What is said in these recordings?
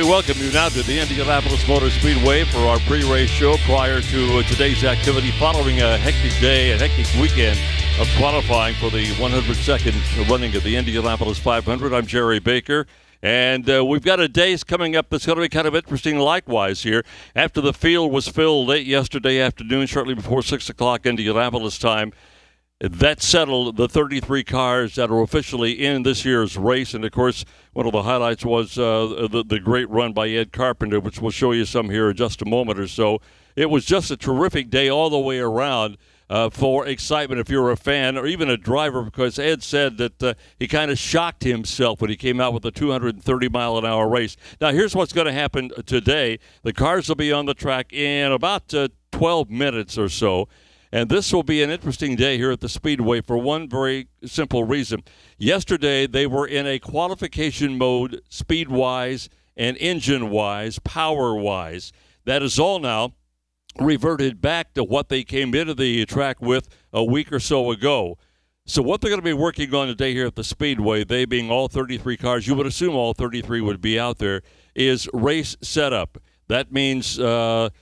welcome you now to the Indianapolis Motor Speedway for our pre-race show prior to today's activity following a hectic day, a hectic weekend of qualifying for the 102nd running of the Indianapolis 500. I'm Jerry Baker, and we've got a day coming up that's going to be kind of interesting likewise here. After the field was filled late yesterday afternoon, shortly before 6 o'clock Indianapolis time, that settled the 33 cars that are officially in this year's race. And, of course, one of the highlights was the great run by Ed Carpenter, which we'll show you some here in just a moment or so. It was just a terrific day all the way around for excitement if you're a fan or even a driver, because Ed said that he kind of shocked himself when he came out with a 230-mile-an-hour race. Now, here's what's going to happen today. The cars will be on the track in about 12 minutes or so. And this will be an interesting day here at the Speedway for one very simple reason. Yesterday, they were in a qualification mode, speed-wise and engine-wise, power-wise. That is all now reverted back to what they came into the track with a week or so ago. So what they're going to be working on today here at the Speedway, they being all 33 cars, you would assume all 33 would be out there, is race setup. That means the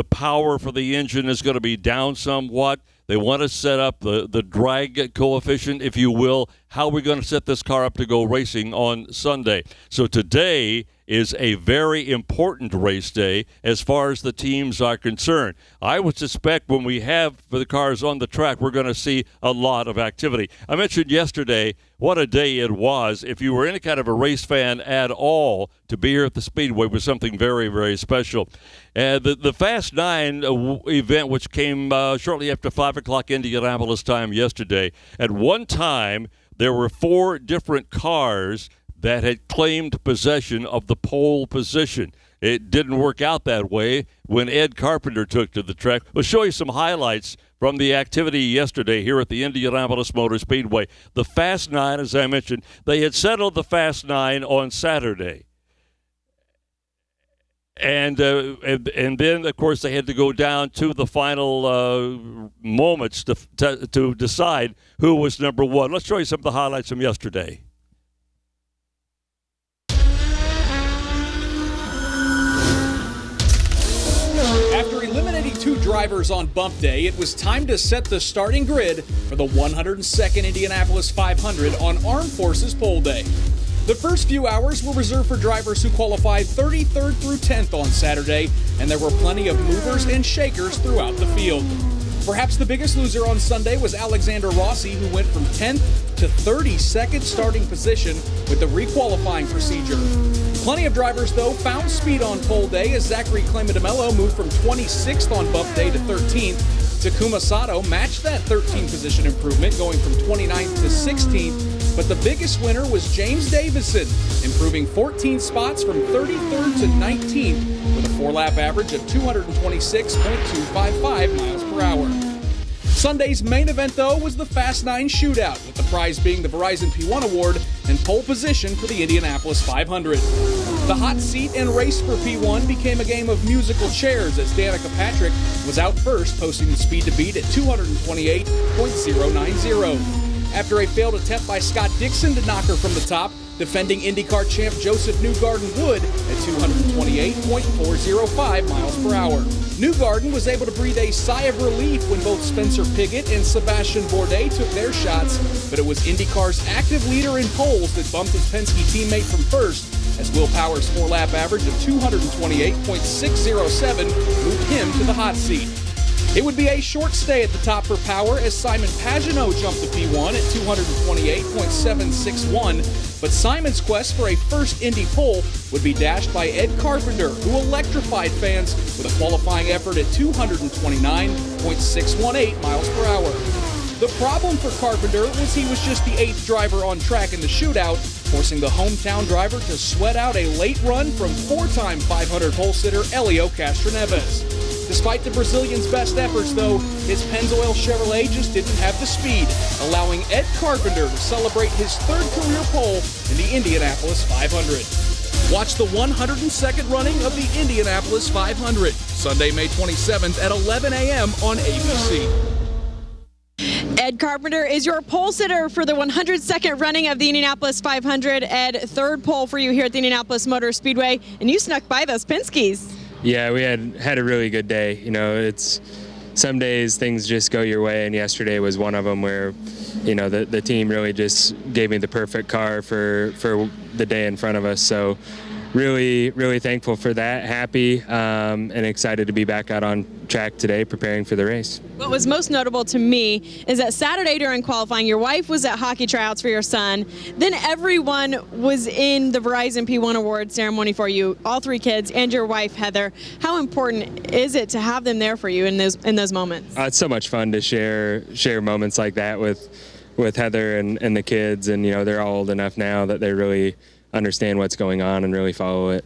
power for the engine is going to be down somewhat. They want to set up the drag coefficient, if you will. How are we going to set this car up to go racing on Sunday? So today is a very important race day as far as the teams are concerned. I would suspect when we have the cars on the track, we're going to see a lot of activity. I mentioned yesterday what a day it was. If you were any kind of a race fan at all, to be here at the Speedway was something very, very special. The Fast 9 event, which came shortly after 5 o'clock Indianapolis time yesterday, at one time there were 4 different cars that had claimed possession of the pole position. It didn't work out that way when Ed Carpenter took to the track. We'll show you some highlights from the activity yesterday here at the Indianapolis Motor Speedway. The Fast 9, as I mentioned, they had settled the Fast 9 on Saturday. And then, of course, they had to go down to the final moments to decide who was number one. Let's show you some of the highlights from yesterday. After eliminating 2 drivers on bump day, it was time to set the starting grid for the 102nd Indianapolis 500 on Armed Forces Pole Day. The first few hours were reserved for drivers who qualified 33rd through 10th on Saturday, and there were plenty of movers and shakers throughout the field. Perhaps the biggest loser on Sunday was Alexander Rossi, who went from 10th to 32nd starting position with the requalifying procedure. Plenty of drivers, though, found speed on pole day as Zachary Clementimello moved from 26th on bump day to 13th. Takuma Sato matched that 13 position improvement, going from 29th to 16th. But the biggest winner was James Davison, improving 14 spots from 33rd to 19th with a 4-lap average of 226.255 miles per hour. Sunday's main event, though, was the Fast 9 shootout, with the prize being the Verizon P1 Award and pole position for the Indianapolis 500. The hot seat and race for P1 became a game of musical chairs as Danica Patrick was out first, posting the speed to beat at 228.090. After a failed attempt by Scott Dixon to knock her from the top, defending IndyCar champ Joseph Newgarden would at 228.405 miles per hour. Newgarden was able to breathe a sigh of relief when both Spencer Pigot and Sebastian Bourdais took their shots, but it was IndyCar's active leader in poles that bumped his Penske teammate from first, as Will Power's 4-lap average of 228.607 moved him to the hot seat. It would be a short stay at the top for Power as Simon Pagenaud jumped to P1 at 228.761, but Simon's quest for a first Indy pole would be dashed by Ed Carpenter, who electrified fans with a qualifying effort at 229.618 miles per hour. The problem for Carpenter was he was just the 8th driver on track in the shootout, forcing the hometown driver to sweat out a late run from 4-time 500 pole sitter Helio Castroneves. Despite the Brazilian's best efforts, though, his Pennzoil Chevrolet just didn't have the speed, allowing Ed Carpenter to celebrate his 3rd career pole in the Indianapolis 500. Watch the 102nd running of the Indianapolis 500, Sunday, May 27th at 11 a.m. on ABC. Ed Carpenter is your pole sitter for the 102nd running of the Indianapolis 500. Ed, third pole for you here at the Indianapolis Motor Speedway, and you snuck by those Penske's. Yeah, we had a really good day. You know, it's some days things just go your way, and yesterday was one of them where, you know, the team really just gave me the perfect car for the day in front of us. So really thankful for that, happy, and excited to be back out on track today preparing for the race. What was most notable to me is that Saturday during qualifying, your wife was at hockey tryouts for your son. Then everyone was in the Verizon P1 Award ceremony for you, all three kids and your wife, Heather. How important is it to have them there for you in those moments? It's so much fun to share moments like that with Heather and the kids, and you know, they're all old enough now that they really understand what's going on and really follow it.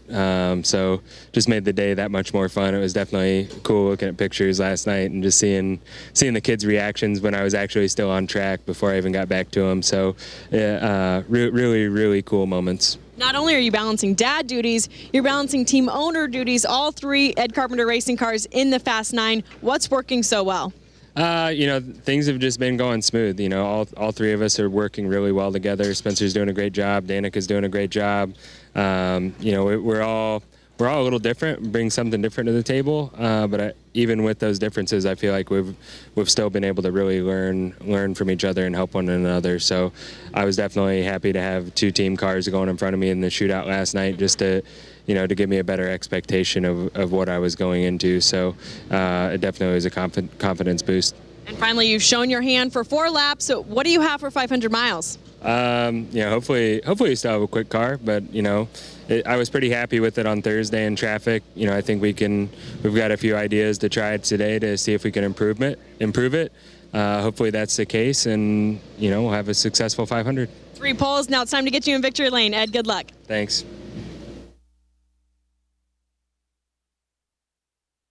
So just made the day that much more fun. It was definitely cool looking at pictures last night and just seeing the kids' reactions when I was actually still on track before I even got back to them. So really cool moments. Not only are you balancing dad duties, you're balancing team owner duties, all three Ed Carpenter racing cars in the Fast 9. What's working so well? You know, things have just been going smooth. You know, all three of us are working really well together. Spencer's doing a great job. Danica's doing a great job. You know, we're all a little different, bring something different to the table. But even with those differences, I feel like we've still been able to really learn from each other and help one another. So I was definitely happy to have two team cars going in front of me in the shootout last night, just to, you know, to give me a better expectation of what I was going into. So it definitely was a confidence boost. And finally, you've shown your hand for 4 laps. So what do you have for 500 miles? You know, hopefully we still have a quick car, but you know, I was pretty happy with it on Thursday in traffic. You know, I think we've got a few ideas to try it today to see if we can improve it. Hopefully that's the case, and you know, we'll have a successful 500. 3 poles. Now it's time to get you in victory lane. Ed, good luck. Thanks.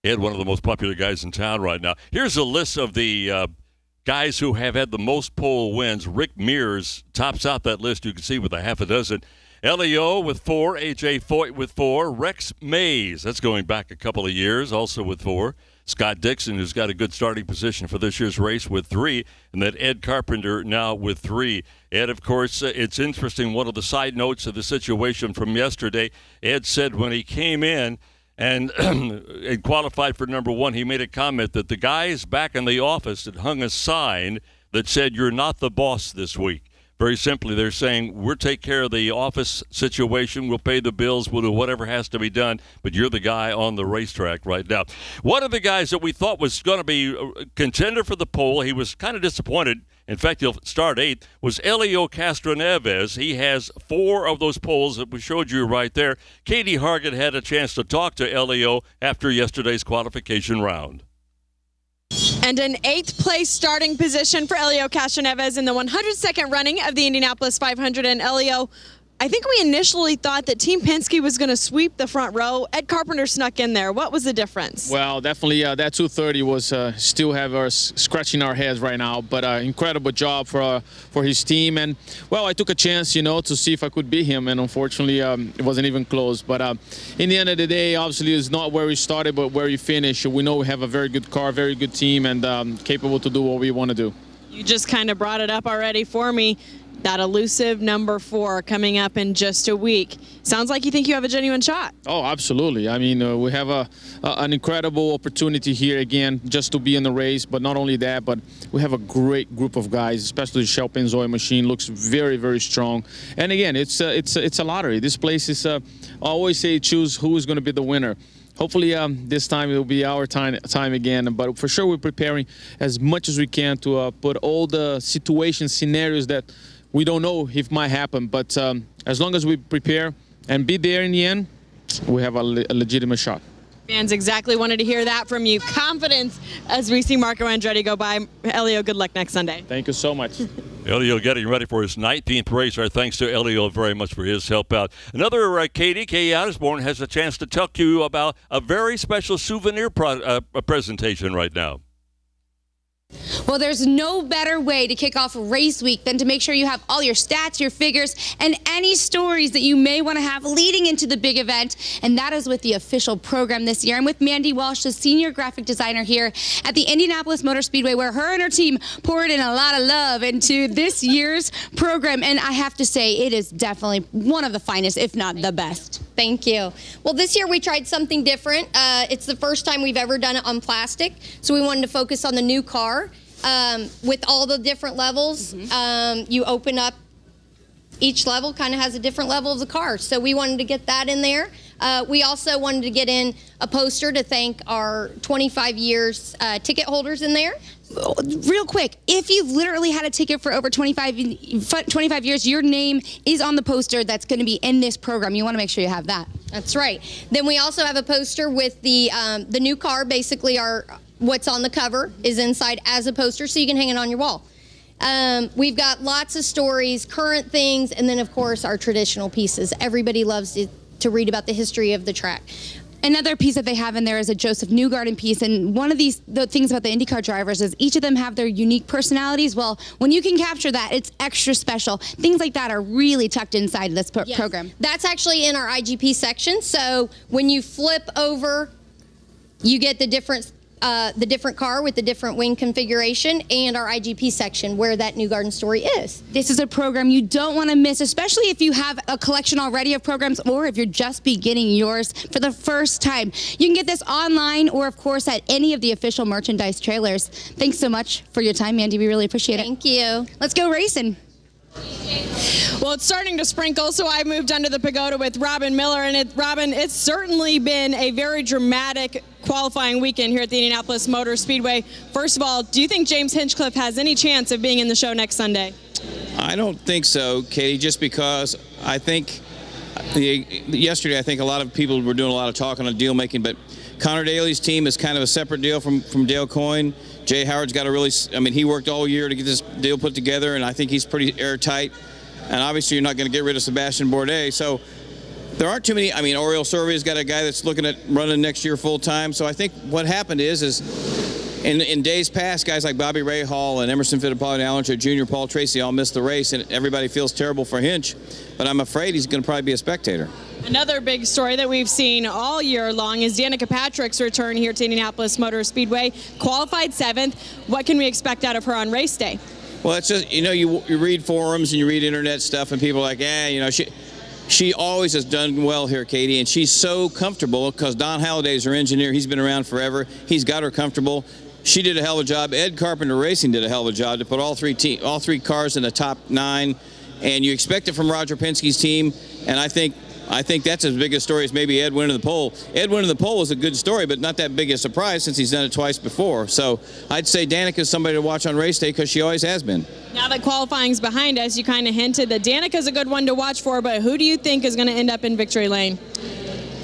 Ed, one of the most popular guys in town right now. Here's a list of the guys who have had the most pole wins. Rick Mears tops out that list, you can see, with a half a dozen. Leo with 4, A.J. Foyt with 4, Rex Mays, that's going back a couple of years, also with 4. Scott Dixon, who's got a good starting position for this year's race, with 3, and then Ed Carpenter now with 3. Ed, of course, it's interesting, one of the side notes of the situation from yesterday, Ed said when he came in and qualified for number 1, he made a comment that the guys back in the office had hung a sign that said, "You're not the boss this week." Very simply, they're saying, we'll take care of the office situation, we'll pay the bills, we'll do whatever has to be done, but you're the guy on the racetrack right now. One of the guys that we thought was going to be a contender for the pole, he was kind of disappointed. In fact, he'll start 8th, was Elio Castroneves. He has 4 of those poles that we showed you right there. Katie Hargitt had a chance to talk to Elio after yesterday's qualification round. And an 8th place starting position for Elio Castroneves in the 102nd running of the Indianapolis 500. And Elio, I think we initially thought that Team Penske was going to sweep the front row. Ed Carpenter snuck in there. What was the difference? Well, definitely that 230 was still have us scratching our heads right now, but incredible job for his team. And, well, I took a chance, you know, to see if I could beat him, and unfortunately it wasn't even close. But in the end of the day, obviously it's not where we started, but where we finished. We know we have a very good car, very good team, and capable to do what we want to do. You just kind of brought it up already for me. That elusive number 4 coming up in just a week. Sounds like you think you have a genuine shot. Oh, absolutely. I mean, we have an incredible opportunity here again just to be in the race. But not only that, but we have a great group of guys, especially the Shell Pennzoil machine looks very, very strong. And again, it's a lottery. This place is, I always say, choose who is going to be the winner. Hopefully this time it will be our time again. But for sure we're preparing as much as we can to put all the scenarios that we don't know if might happen, but as long as we prepare and be there in the end, we have a legitimate shot. Fans exactly wanted to hear that from you. Confidence as we see Marco Andretti go by. Elio, good luck next Sunday. Thank you so much. Elio getting ready for his 19th race. Our thanks to Elio very much for his help out. Another Katie Osborne has a chance to talk to you about a very special souvenir presentation right now. Well, there's no better way to kick off race week than to make sure you have all your stats, your figures, and any stories that you may want to have leading into the big event. And that is with the official program this year. I'm with Mandy Walsh, the senior graphic designer here at the Indianapolis Motor Speedway, where her and her team poured in a lot of love into this year's program. And I have to say, it is definitely one of the finest, if not the best. Thank you. Well, this year we tried something different. It's the first time we've ever done it on plastic, so we wanted to focus on the new car. With all the different levels, you open up, each level kind of has a different level of the car, so we wanted to get that in there. We also wanted to get in a poster to thank our 25 years ticket holders in there. Real quick, if you've literally had a ticket for over 25 years, your name is on the poster that's going to be in this program. You want to make sure you have that. That's right. Then we also have a poster with the new car. Basically, what's on the cover is inside as a poster, so you can hang it on your wall. We've got lots of stories, current things, and then, of course, our traditional pieces. Everybody loves to read about the history of the track. Another piece that they have in there is a Joseph Newgarden piece, and one of the things about the IndyCar drivers is each of them have their unique personalities. Well, when you can capture that, it's extra special. Things like that are really tucked inside this program. That's actually in our IGP section, so when you flip over, you get the different car with the different wing configuration and our IGP section where that Newgarden story is. This is a program you don't want to miss, especially if you have a collection already of programs or if you're just beginning yours for the first time. You can get this online or, of course, at any of the official merchandise trailers. Thanks so much for your time, Mandy. We really appreciate it. Thank you. Let's go racing. Well, it's starting to sprinkle, so I moved under the pagoda with Robin Miller. And Robin, it's certainly been a very dramatic qualifying weekend here at the Indianapolis Motor Speedway. First of all, do you think James Hinchcliffe has any chance of being in the show next Sunday? I don't think so, Katie, just because I think yesterday I think a lot of people were doing a lot of talking on deal making, but Connor Daly's team is kind of a separate deal from Dale Coyne. Jay Howard's got he worked all year to get this deal put together, and I think he's pretty airtight. And obviously you're not going to get rid of Sebastian Bourdais. So there aren't too many. Oriole Survey's got a guy that's looking at running next year full time. So I think what happened is in days past, guys like Bobby Rahal and Emerson Fittipaldi, Alan Jr., Paul Tracy all missed the race, and everybody feels terrible for Hinch. But I'm afraid he's going to probably be a spectator. Another big story that we've seen all year long is Danica Patrick's return here to Indianapolis Motor Speedway. Qualified 7th. What can we expect out of her on race day? Well, it's just, you read forums and you read internet stuff, and people are like, she always has done well here, Katie, and she's so comfortable because Don Halliday's her engineer. He's been around forever. He's got her comfortable. She did a hell of a job. Ed Carpenter Racing did a hell of a job to put all three cars in the top 9, and you expect it from Roger Penske's team, and I think that's as big a story as maybe Ed winning the pole. Ed winning the pole was a good story, but not that big a surprise since he's done it twice before. So I'd say Danica's somebody to watch on race day because she always has been. Now that qualifying's behind us, you kind of hinted that Danica's a good one to watch for, but who do you think is going to end up in victory lane?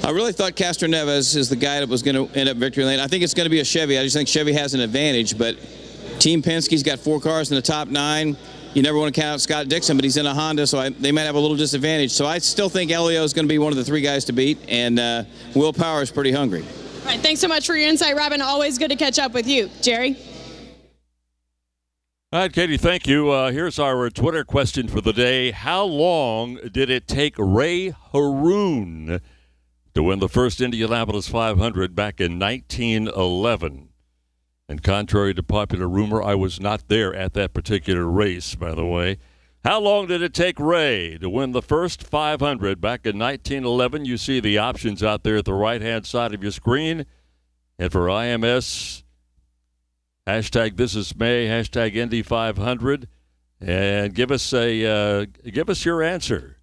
I really thought Castroneves is the guy that was going to end up victory lane. I think it's going to be a Chevy. I just think Chevy has an advantage, but Team Penske's got 4 cars in the top 9. You never want to count out Scott Dixon, but he's in a Honda, so they might have a little disadvantage. So I still think Elio is going to be one of the 3 guys to beat, and Will Power is pretty hungry. All right, thanks so much for your insight, Robin. Always good to catch up with you. Jerry? All right, Katie, thank you. Here's our Twitter question for the day. How long did it take Ray Haroon to win the first Indianapolis 500 back in 1911? And contrary to popular rumor, I was not there at that particular race, by the way. How long did it take Ray to win the first 500 back in 1911? You see the options out there at the right-hand side of your screen. And for IMS, hashtag This Is May, hashtag Indy 500, and give us your answer.